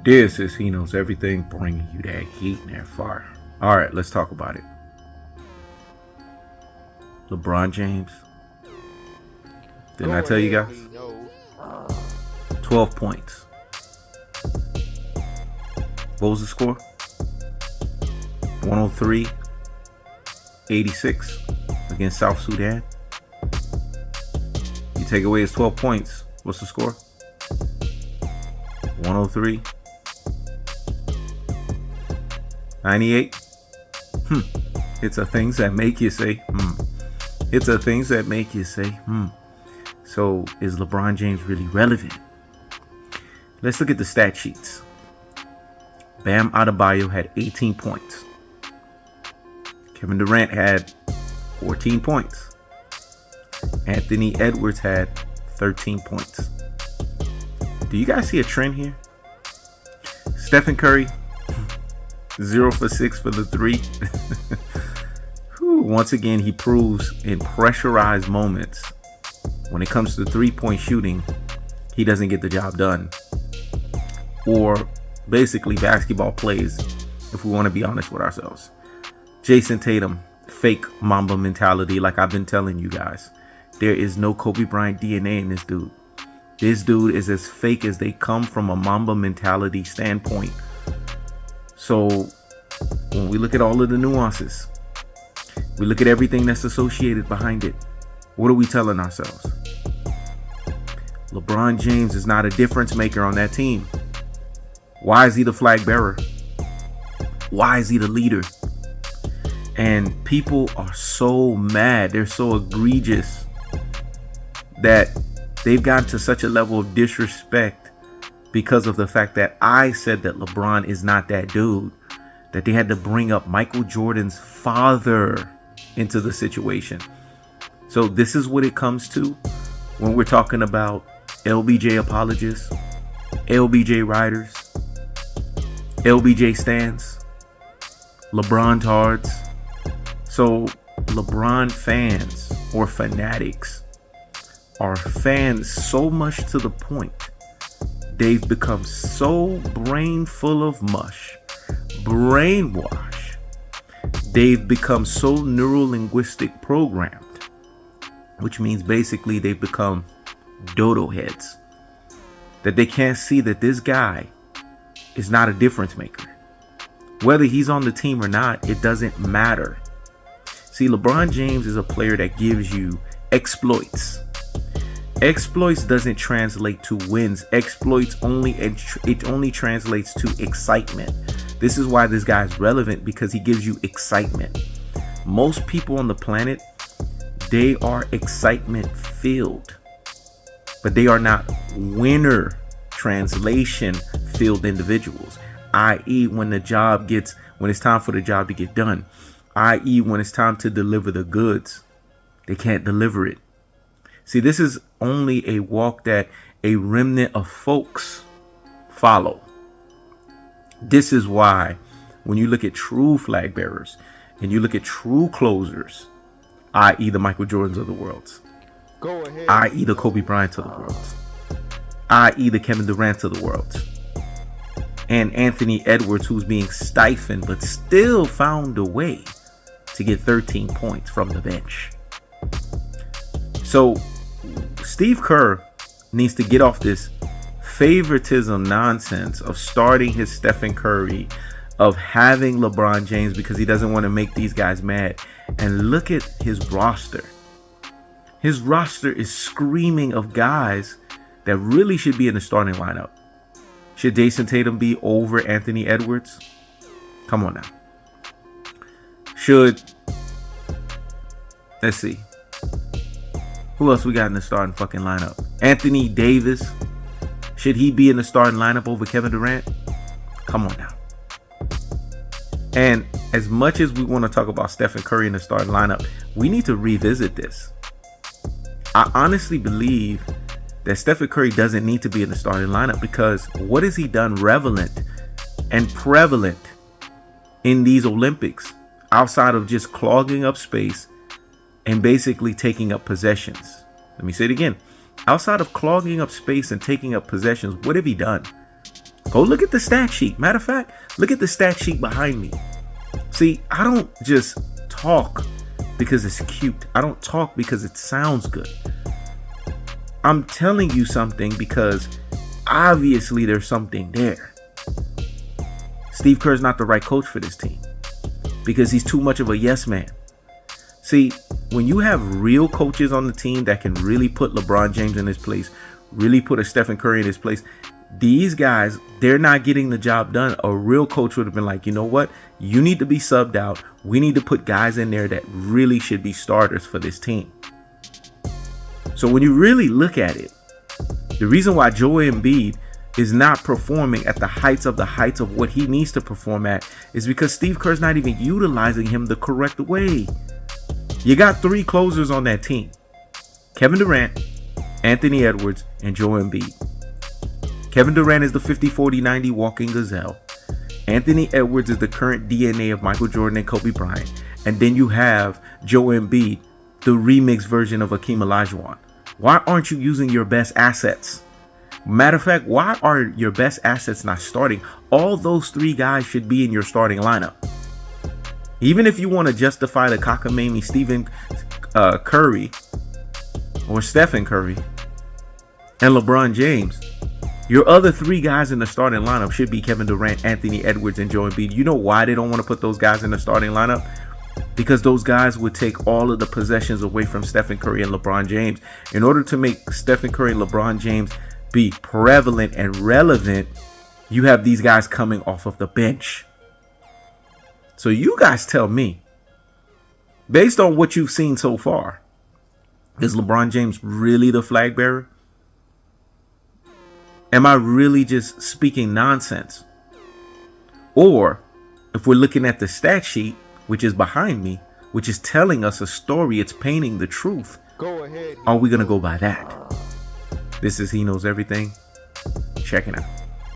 This is He Knows Everything, bringing you that heat and that fire. All right, let's talk about it. LeBron James. Didn't I tell you guys? 12 points. What was the score? 103-86 against South Sudan. You take away his 12 points. What's the score? 103-98. It's a things that make you say, It's a things that make you say, So is LeBron James really relevant? Let's look at the stat sheets. Bam Adebayo had 18 points. Kevin Durant had 14 points. Anthony Edwards had 13 points. Do you guys see a trend here? Stephen Curry, 0 for 6 for the 3. Once again, he proves in pressurized moments, when it comes to 3-point shooting, he doesn't get the job done. Or basically basketball plays, if we want to be honest with ourselves. Jason Tatum, fake Mamba mentality, like I've been telling you guys. There is no Kobe Bryant DNA in this dude. This dude is as fake as they come from a Mamba mentality standpoint. So when we look at all of the nuances, we look at everything that's associated behind it, what are we telling ourselves? LeBron James is not a difference maker on that team. Why is he the flag bearer? Why is he the leader? And people are so mad. They're so egregious that they've gotten to such a level of disrespect because of the fact that I said that LeBron is not that dude, that they had to bring up Michael Jordan's father into the situation. So this is what it comes to when we're talking about LBJ apologists, LBJ riders, LBJ stands, LeBron tards. So LeBron fans or fanatics are fans so much to the point they've become so brain full of mush, brainwashed. They've become so neuro-linguistic programmed, which means basically they've become dodo heads, that they can't see that this guy is not a difference maker. Whether he's on the team or not, it doesn't matter. See, LeBron James is a player that gives you exploits. Exploits doesn't translate to wins. Exploits only translates to excitement. This is why this guy is relevant, because he gives you excitement. Most people on the planet, they are excitement filled, but they are not winner translation filled individuals. I.e., when it's time for the job to get done, i.e., when it's time to deliver the goods, they can't deliver it. See, this is only a walk that a remnant of folks follow. This is why when you look at true flag bearers and you look at true closers, i.e. the Michael Jordans of the world, i.e. the Kobe Bryant of the world, i.e. the Kevin Durant of the world, and Anthony Edwards, who's being stifled but still found a way to get 13 points from the bench. So Steve Kerr needs to get off this favoritism nonsense of starting his Stephen Curry, of having LeBron James because he doesn't want to make these guys mad. And look at his roster. His roster is screaming of guys that really should be in the starting lineup. Should Jason Tatum be over Anthony Edwards? Come on now. Let's see. Who else we got in the starting fucking lineup? Anthony Davis. Should he be in the starting lineup over Kevin Durant? Come on now. And as much as we want to talk about Stephen Curry in the starting lineup, we need to revisit this. I honestly believe that Stephen Curry doesn't need to be in the starting lineup, because what has he done relevant and prevalent in these Olympics outside of just clogging up space and basically taking up possessions? Let me say it again. Outside of clogging up space and taking up possessions, what have he done? Go look at the stat sheet. Matter of fact, look at the stat sheet behind me. See, I don't just talk because it's cute. I don't talk because it sounds good. I'm telling you something because obviously there's something there. Steve Kerr's not the right coach for this team because he's too much of a yes man. See, when you have real coaches on the team that can really put LeBron James in his place, really put a Stephen Curry in his place, these guys, they're not getting the job done. A real coach would have been like, you know what? You need to be subbed out. We need to put guys in there that really should be starters for this team. So when you really look at it, the reason why Joel Embiid is not performing at the heights of what he needs to perform at is because Steve Kerr's not even utilizing him the correct way. You got 3 closers on that team: Kevin Durant, Anthony Edwards, and Joel Embiid. Kevin Durant is the 50-40-90 walking gazelle. Anthony Edwards is the current DNA of Michael Jordan and Kobe Bryant. And then you have Joel Embiid, the remix version of Hakeem Olajuwon. Why aren't you using your best assets? Matter of fact, why are your best assets not starting? All those 3 guys should be in your starting lineup. Even if you want to justify the cockamamie Stephen Curry or Stephen Curry and LeBron James, your other 3 guys in the starting lineup should be Kevin Durant, Anthony Edwards, and Joel Embiid. You know why they don't want to put those guys in the starting lineup? Because those guys would take all of the possessions away from Stephen Curry and LeBron James. In order to make Stephen Curry and LeBron James be prevalent and relevant, you have these guys coming off of the bench. So you guys tell me, based on what you've seen so far, is LeBron James really the flag bearer? Am I really just speaking nonsense? Or if we're looking at the stat sheet, which is behind me, which is telling us a story, it's painting the truth, are we going to go by that? This is He Knows Everything. Check it out.